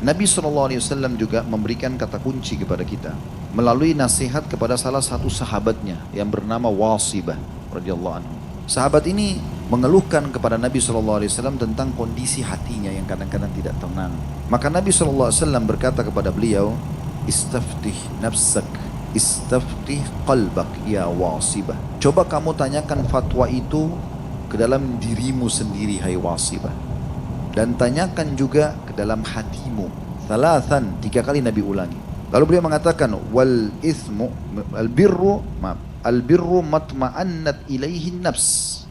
Nabi SAW juga memberikan kata kunci kepada kita melalui nasihat kepada salah satu sahabatnya yang bernama Wasibah radhiyallahu anhu. Sahabat ini mengeluhkan kepada Nabi SAW tentang kondisi hatinya yang kadang-kadang tidak tenang. Maka Nabi SAW berkata kepada beliau, "Istaftih nafsak, istaftih qalbak ya Wasibah." Coba kamu tanyakan fatwa itu ke dalam dirimu sendiri, hai Wasibah. Dan tanyakan juga ke dalam hatimu. Thalathan, 3 kali Nabi ulangi. Lalu beliau mengatakan, wal ithmu albirru matma'annat ilaihi nafs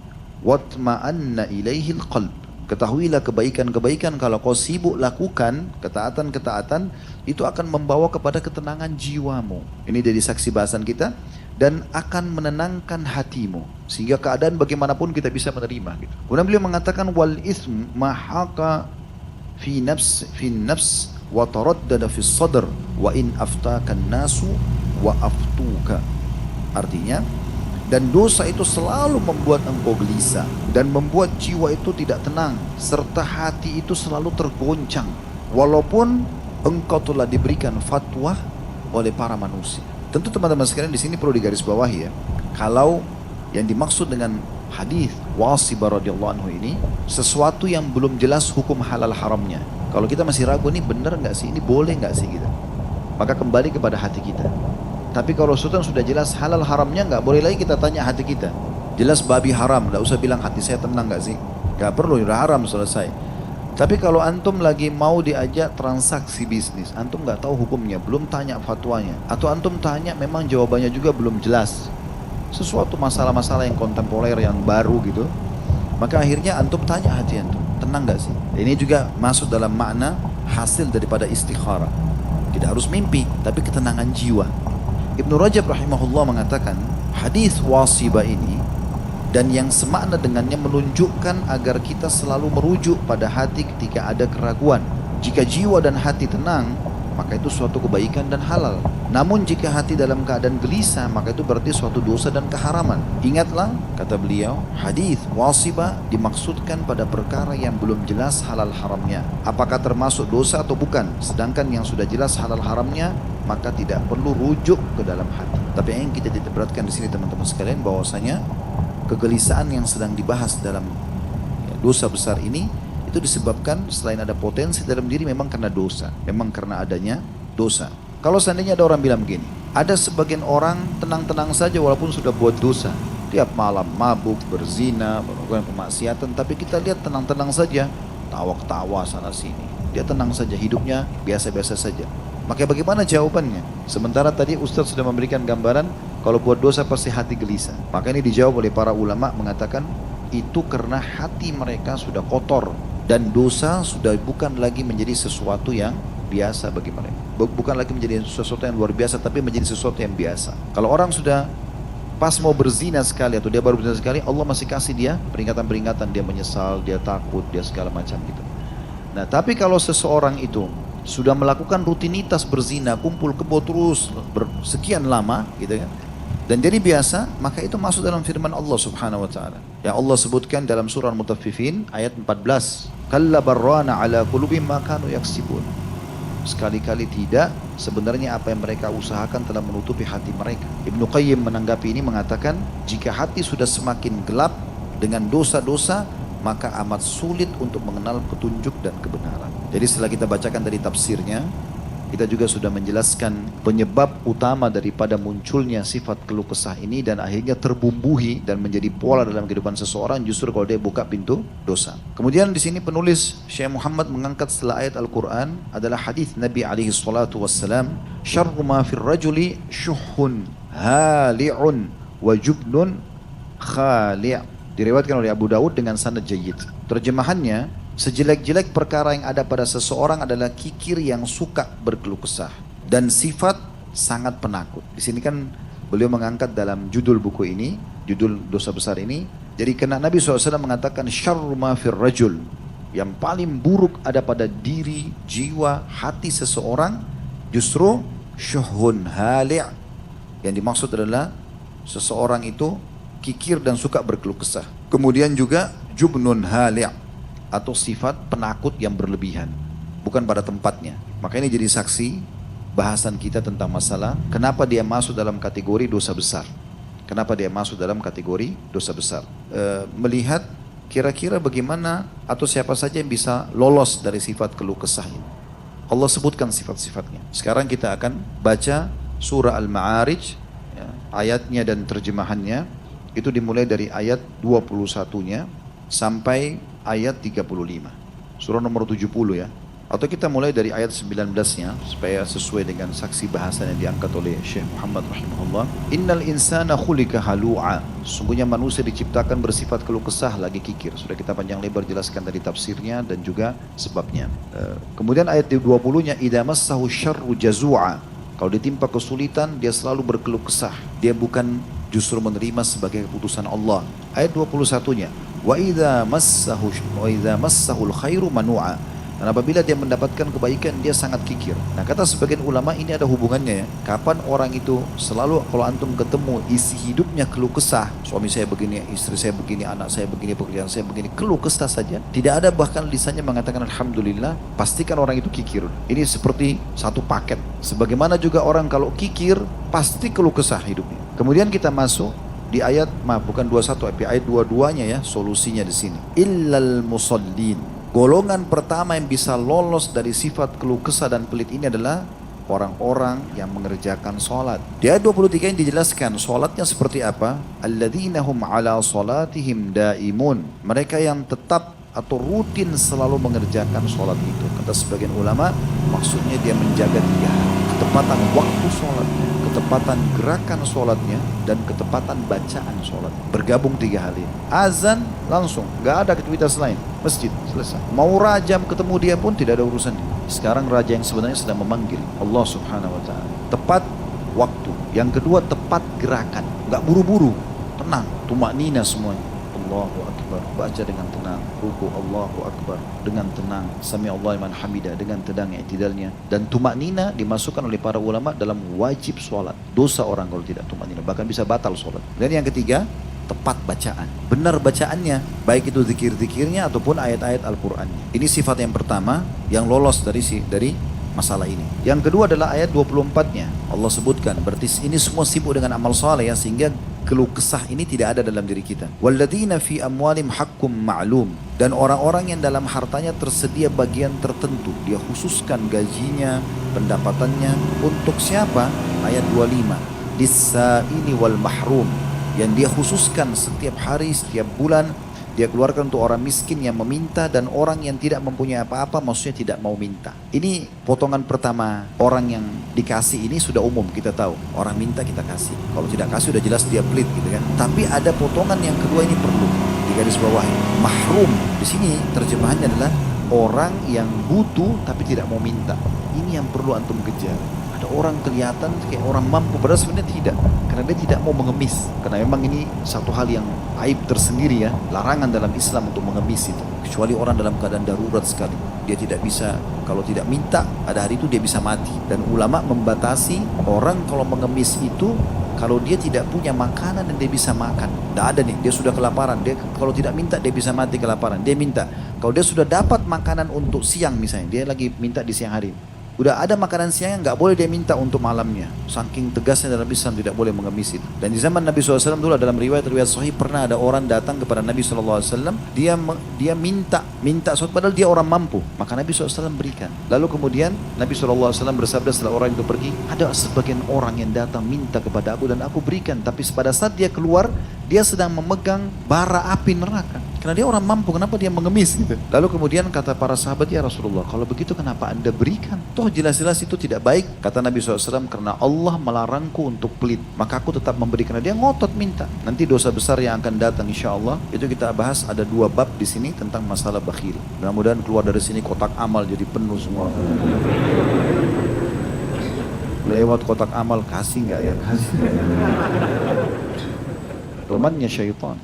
watma'anna ilaihi qalb. Ketahuilah kebaikan-kebaikan kalau kau sibuk lakukan, ketaatan-ketaatan itu akan membawa kepada ketenangan jiwamu. Ini dari saksi bahasan kita. Dan akan menenangkan hatimu sehingga keadaan bagaimanapun kita bisa menerima gitu. Kemudian beliau mengatakan wal ism mahaka fi nafs wa taraddada fi sadr wa in aftaka nasu wa aftuka. Artinya, dan dosa itu selalu membuat engkau gelisah dan membuat jiwa itu tidak tenang serta hati itu selalu tergoncang walaupun engkau telah diberikan fatwa oleh para manusia. Tentu teman-teman sekalian di sini perlu digarisbawahi ya. Kalau yang dimaksud dengan hadis Wasibah radhiyallahu anhu ini sesuatu yang belum jelas hukum halal haramnya. Kalau kita masih ragu ini benar nggak sih, ini boleh nggak sih gitu, maka kembali kepada hati kita. Tapi kalau sudah jelas halal haramnya, nggak boleh lagi kita tanya hati kita. Jelas babi haram, nggak usah bilang hati saya tenang nggak sih, nggak perlu, udah haram selesai. Tapi kalau antum lagi mau diajak transaksi bisnis, antum nggak tahu hukumnya, belum tanya fatwanya, atau antum tanya memang jawabannya juga belum jelas, sesuatu masalah-masalah yang kontemporer yang baru gitu, maka akhirnya antum tanya hati antum, tenang nggak sih? Ini juga masuk dalam makna hasil daripada istikharah. Tidak harus mimpi, tapi ketenangan jiwa. Ibnu Rajab rahimahullah mengatakan hadis Wasibah ini dan yang semakna dengannya menunjukkan agar kita selalu merujuk pada hati ketika ada keraguan. Jika jiwa dan hati tenang, maka itu suatu kebaikan dan halal. Namun jika hati dalam keadaan gelisah, maka itu berarti suatu dosa dan keharaman. Ingatlah, kata beliau, hadis Wasibah dimaksudkan pada perkara yang belum jelas halal haramnya. Apakah termasuk dosa atau bukan? Sedangkan yang sudah jelas halal haramnya, maka tidak perlu rujuk ke dalam hati. Tapi yang kita diperhatikan di sini teman-teman sekalian, bahwasanya kegelisahan yang sedang dibahas dalam dosa besar ini itu disebabkan selain ada potensi dalam diri memang karena dosa, memang karena adanya dosa. Kalau seandainya ada orang bilang begini, ada sebagian orang tenang-tenang saja walaupun sudah buat dosa, tiap malam mabuk, berzina, melakukan kemaksiatan, tapi kita lihat tenang-tenang saja, tawa-tawa sana sini, dia tenang saja, hidupnya biasa-biasa saja. Maka bagaimana jawabannya? Sementara tadi Ustaz sudah memberikan gambaran kalau buat dosa pasti hati gelisah. Maka ini dijawab oleh para ulama mengatakan itu karena hati mereka sudah kotor dan dosa sudah bukan lagi menjadi sesuatu yang biasa bagi mereka. Bukan lagi menjadi sesuatu yang luar biasa, tapi menjadi sesuatu yang biasa. Kalau orang sudah pas mau berzina sekali atau dia baru berzina sekali, Allah masih kasih dia peringatan-peringatan, dia menyesal, dia takut, dia segala macam gitu. Nah, tapi kalau seseorang itu sudah melakukan rutinitas berzina, kumpul kebo terus sekian lama gitu kan, dan jadi biasa, maka itu masuk dalam firman Allah subhanahu wa ta'ala yang Allah sebutkan dalam surah Al-Mutaffifin ayat 14, kalla barrana ala qulubihim ma kanu yaksibun. Sekali-kali tidak, sebenarnya apa yang mereka usahakan telah menutupi hati mereka. Ibnu Qayyim menanggapi ini mengatakan, jika hati sudah semakin gelap dengan dosa-dosa, maka amat sulit untuk mengenal petunjuk dan kebenaran. Jadi setelah kita bacakan dari tafsirnya, kita juga sudah menjelaskan penyebab utama daripada munculnya sifat keluh kesah ini dan akhirnya terbumbuhi dan menjadi pola dalam kehidupan seseorang justru kalau dia buka pintu dosa. Kemudian di sini penulis Syekh Muhammad mengangkat setelah ayat Al-Quran adalah hadis Nabi alaihi salatu wassalam, syarru ma fir rajuli syuhun hali'un wa jubnun khali'. Diriwayatkan oleh Abu Daud dengan sanad jayyid. Terjemahannya, sejelek-jelek perkara yang ada pada seseorang adalah kikir yang suka berkeluh kesah dan sifat sangat penakut. Di sini kan beliau mengangkat dalam judul buku ini, judul dosa besar ini. Jadi karena Nabi SAW mengatakan syarru ma fir rajul, yang paling buruk ada pada diri, jiwa, hati seseorang justru syuhun hali'. Yang dimaksud adalah seseorang itu kikir dan suka berkeluh kesah. Kemudian juga jubnun hali' atau sifat penakut yang berlebihan. bukan pada tempatnya. Maka ini jadi saksi bahasan kita tentang masalah kenapa dia masuk dalam kategori dosa besar. Kenapa dia masuk dalam kategori dosa besar. Melihat kira-kira bagaimana atau siapa saja yang bisa lolos dari sifat keluh kesah ini. Allah sebutkan sifat-sifatnya. Sekarang kita akan baca surah Al-Ma'arij, ya, ayatnya dan terjemahannya. Itu dimulai dari ayat 21-nya sampai ayat 35. Surah nomor 70 ya. Atau kita mulai dari ayat 19-nya supaya sesuai dengan saksi bahasan yang diangkat oleh Syekh Muhammad rahimahullah. Innal insana khuliqa halu'a. Sungguhnya manusia diciptakan bersifat keluh kesah lagi kikir. Sudah kita panjang lebar jelaskan dari tafsirnya dan juga sebabnya. Kemudian ayat 20-nya idza massahu syarru jazu'a. Kalau ditimpa kesulitan dia selalu berkeluh kesah. Dia bukan justru menerima sebagai keputusan Allah. Ayat 21-nya wa idza massahul khairu manu'a. Dan apabila dia mendapatkan kebaikan dia sangat kikir. Nah kata sebagian ulama ini ada hubungannya ya. Kapan orang itu selalu kalau antum ketemu isi hidupnya keluh kesah. Suami saya begini, istri saya begini, anak saya begini, pekerjaan saya begini. Keluh kesah saja. Tidak ada bahkan lisannya mengatakan Alhamdulillah. Pastikan orang itu kikir. Ini seperti satu paket. Sebagaimana juga orang kalau kikir pasti keluh kesah hidupnya. Kemudian kita masuk di ayat, bukan 21, tapi ayat 22-nya ya, solusinya di sini. Illal musallin. Golongan pertama yang bisa lolos dari sifat keluh kesah dan pelit ini adalah orang-orang yang mengerjakan sholat. Di ayat 23 yang dijelaskan sholatnya seperti apa? Alladzina hum ala sholatihim daimun. Mereka yang tetap atau rutin selalu mengerjakan sholat itu. Kata sebagian ulama, maksudnya dia menjaga 3 hal. Ketepatan waktu sholatnya, ketepatan gerakan sholatnya, dan ketepatan bacaan sholat. Bergabung 3 hal ini. Azan langsung, gak ada aktivitas lain. Masjid, selesai. Mau rajam ketemu dia pun tidak ada urusan. Sekarang raja yang sebenarnya sedang memanggil Allah subhanahu wa ta'ala. Tepat waktu. Yang kedua tepat gerakan. Gak buru-buru, tenang, tumaknina semuanya. Allahu Akbar, baca dengan tenang. Ruku Allahu Akbar dengan tenang. Sami Allah liman hamidah dengan tenang i'tidalnya. Dan tumaknina dimasukkan oleh para ulama dalam wajib sholat. Dosa orang kalau tidak tumaknina, bahkan bisa batal sholat. Dan yang ketiga, tepat bacaan. Benar bacaannya, baik itu zikir-zikirnya ataupun ayat-ayat Al-Qur'annya. Ini sifat yang pertama yang lolos dari masalah ini. Yang kedua adalah ayat 24-nya. Allah sebutkan, berarti ini semua sibuk dengan amal saleh ya, sehingga keluh kesah ini tidak ada dalam diri kita. Walladzina fi amwalim haqqum ma'lum. Dan orang-orang yang dalam hartanya tersedia bagian tertentu. Dia khususkan gajinya, pendapatannya. Untuk siapa? Ayat 25. Lis-sa'ini wal mahrum. Yang dia khususkan setiap hari, setiap bulan. Dia keluarkan untuk orang miskin yang meminta dan orang yang tidak mempunyai apa-apa, maksudnya tidak mau minta. Ini potongan pertama. Orang yang dikasih ini sudah umum, kita tahu. Orang minta kita kasih. Kalau tidak kasih udah jelas dia pelit gitu kan. Tapi ada potongan yang kedua ini perlu di garis bawah. Mahrum. Di sini terjemahannya adalah orang yang butuh tapi tidak mau minta. Ini yang perlu antum kejar. Ada orang kelihatan kayak orang mampu, padahal sebenarnya tidak. Karena dia tidak mau mengemis. Karena memang ini satu hal yang aib tersendiri ya. Larangan dalam Islam untuk mengemis itu. Kecuali orang dalam keadaan darurat sekali. Dia tidak bisa, kalau tidak minta, pada hari itu dia bisa mati. Dan ulama membatasi orang kalau mengemis itu, kalau dia tidak punya makanan dan dia bisa makan. Tidak ada nih, dia sudah kelaparan. Dia kalau tidak minta, dia bisa mati kelaparan. Dia minta. Kalau dia sudah dapat makanan untuk siang misalnya, dia lagi minta di siang hari. Udah ada makanan siangnya, nggak boleh dia minta untuk malamnya. Saking tegasnya dalam Islam tidak boleh mengemis itu. Dan di zaman Nabi SAW dulu dalam riwayat-riwayat sahih pernah ada orang datang kepada Nabi SAW. Dia minta sesuatu padahal dia orang mampu. Maka Nabi SAW berikan. Lalu kemudian Nabi SAW bersabda setelah orang itu pergi, ada sebagian orang yang datang minta kepada aku dan aku berikan. Tapi pada saat dia keluar, dia sedang memegang bara api neraka. Karena dia orang mampu, kenapa dia mengemis gitu. Lalu kemudian kata para sahabat, ya Rasulullah, kalau begitu kenapa anda berikan? Toh jelas-jelas itu tidak baik. Kata Nabi SAW, karena Allah melarangku untuk pelit, maka aku tetap memberikan. Dia ngotot minta. Nanti dosa besar yang akan datang insya Allah, itu kita bahas ada 2 bab di sini tentang masalah bakhil. Mudah-mudahan keluar dari sini kotak amal jadi penuh semua. Lewat kotak amal, kasih nggak ya? Kasih. Temannya syaitan.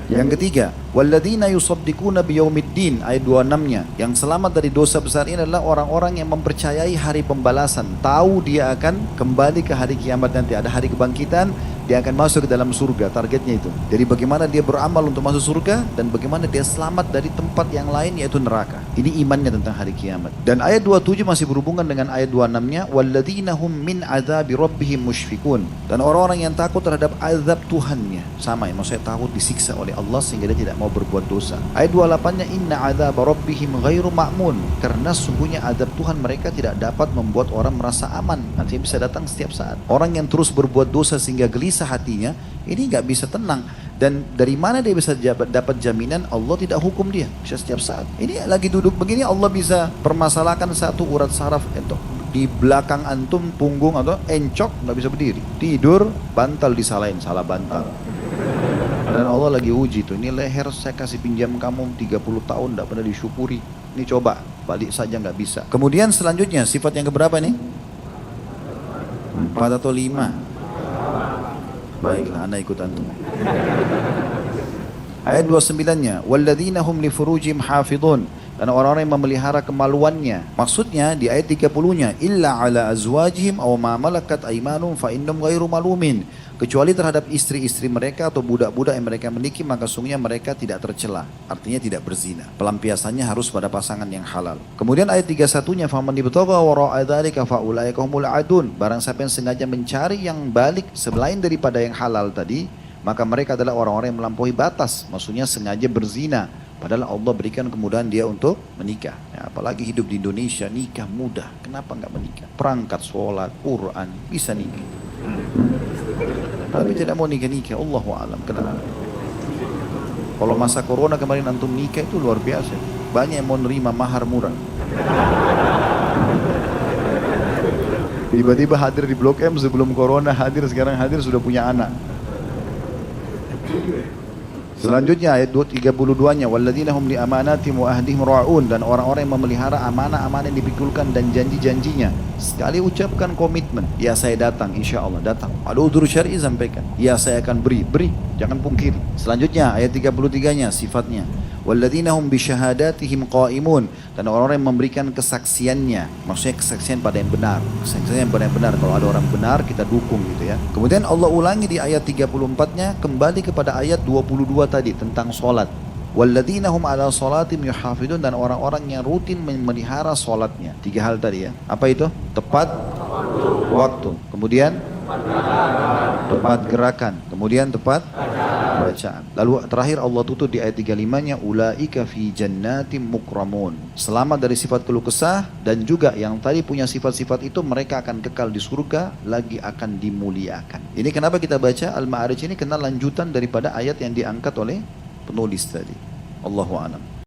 Yang ketiga, walladzina yusaddiquna biyaumiddin, ayat 26-nya. Yang selamat dari dosa besar ini adalah orang-orang yang mempercayai hari pembalasan, tahu dia akan kembali ke hari kiamat nanti, ada hari kebangkitan, dia akan masuk ke dalam surga, targetnya itu. Jadi bagaimana dia beramal untuk masuk surga dan bagaimana dia selamat dari tempat yang lain yaitu neraka. Ini imannya tentang hari kiamat. Dan ayat 27 masih berhubungan dengan ayat 26-nya, walladzina hum min adzabi rabbihim musyfikun. Dan orang-orang yang takut terhadap azab Tuhannya. Sama ya, maksudnya takut disiksa oleh Allah sehingga dia tidak mau berbuat dosa. Ayat 28-nya inna adzab rabbihim ghairu ma'mun. Karena sungguhnya azab Tuhan mereka tidak dapat membuat orang merasa aman. Nanti bisa datang setiap saat. Orang yang terus berbuat dosa sehingga gelisah hatinya, ini nggak bisa tenang. Dan dari mana dia bisa dapat jaminan Allah tidak hukum dia? Bisa setiap saat. Ini lagi duduk begini Allah bisa permasalahkan satu urat saraf itu di belakang antum, punggung atau encok, nggak bisa berdiri. Tidur, bantal disalahin, salah bantal. Dan Allah lagi uji tuh, ini leher saya kasih pinjam kamu 30 tahun tidak pernah disyukuri. Ini coba, balik saja nggak bisa. Kemudian selanjutnya sifat yang keberapa nih? 4 atau 5? Baiklah, anda ikut antum. Ayat 29-nya, walladzina hum li furujihim hafidhun. Dan orang-orang yang memelihara kemaluannya. Maksudnya di ayat 30-nya, illa ala azwajihim aw ma malakat aymanum fa innahum ghairu malumin. Kecuali terhadap istri-istri mereka atau budak-budak yang mereka miliki, maka sungguhnya mereka tidak tercela. Artinya tidak berzina. Pelampiasannya harus pada pasangan yang halal. Kemudian ayat 31-nya, faman ibtagha wara'a dzalika fa ulaika humul adun. Barang siapa yang sengaja mencari yang balik selain daripada yang halal tadi, maka mereka adalah orang-orang yang melampaui batas. Maksudnya sengaja berzina. Padahal Allah berikan kemudahan dia untuk menikah. Ya, apalagi hidup di Indonesia, nikah mudah. Kenapa nggak menikah? Perangkat, sholat, Quran, bisa nikah. Tapi tidak mau nikah-nikah, Allahu a'lam. Kenapa? Kalau masa corona kemarin antum nikah itu luar biasa. Banyak yang mau nerima mahar murah. Tiba-tiba hadir di Blok M sebelum corona hadir, sekarang hadir sudah punya anak. Selanjutnya ayat 32-nya, walladzina hum li amanatihim wa ahdihim ra'un. Dan orang-orang yang memelihara amanah-amanah yang dipikulkan dan janji-janjinya. Sekali ucapkan komitmen, ya saya datang, insya Allah datang. Ada udzur syar'i sampaikan, ya saya akan beri, jangan pungkiri. Selanjutnya ayat 33-nya sifatnya, walladzina hum bi syahadatihim qaimun. Dan orang-orang yang memberikan kesaksiannya, maksudnya kesaksian pada yang benar, kesaksian pada yang benar. Kalau ada orang benar kita dukung gitu ya. Kemudian Allah ulangi di ayat 34-nya, kembali kepada ayat 22 tadi tentang sholat. Walladzina hum ala sholatim yuhafidun. Dan orang-orang yang rutin memelihara sholatnya. 3 hal tadi ya. Apa itu? Tepat waktu. Kemudian tepat gerakan. Kemudian tepat bacaan. Lalu terakhir Allah tutup di ayat 35-nya, ulaika fi jannatim mukramun. Selamat dari sifat keluh kesah, dan juga yang tadi punya sifat-sifat itu mereka akan kekal di surga, lagi akan dimuliakan. Ini kenapa kita baca Al-Ma'arij ini, karena lanjutan daripada ayat yang diangkat oleh penulis tadi. Allahu a'lam.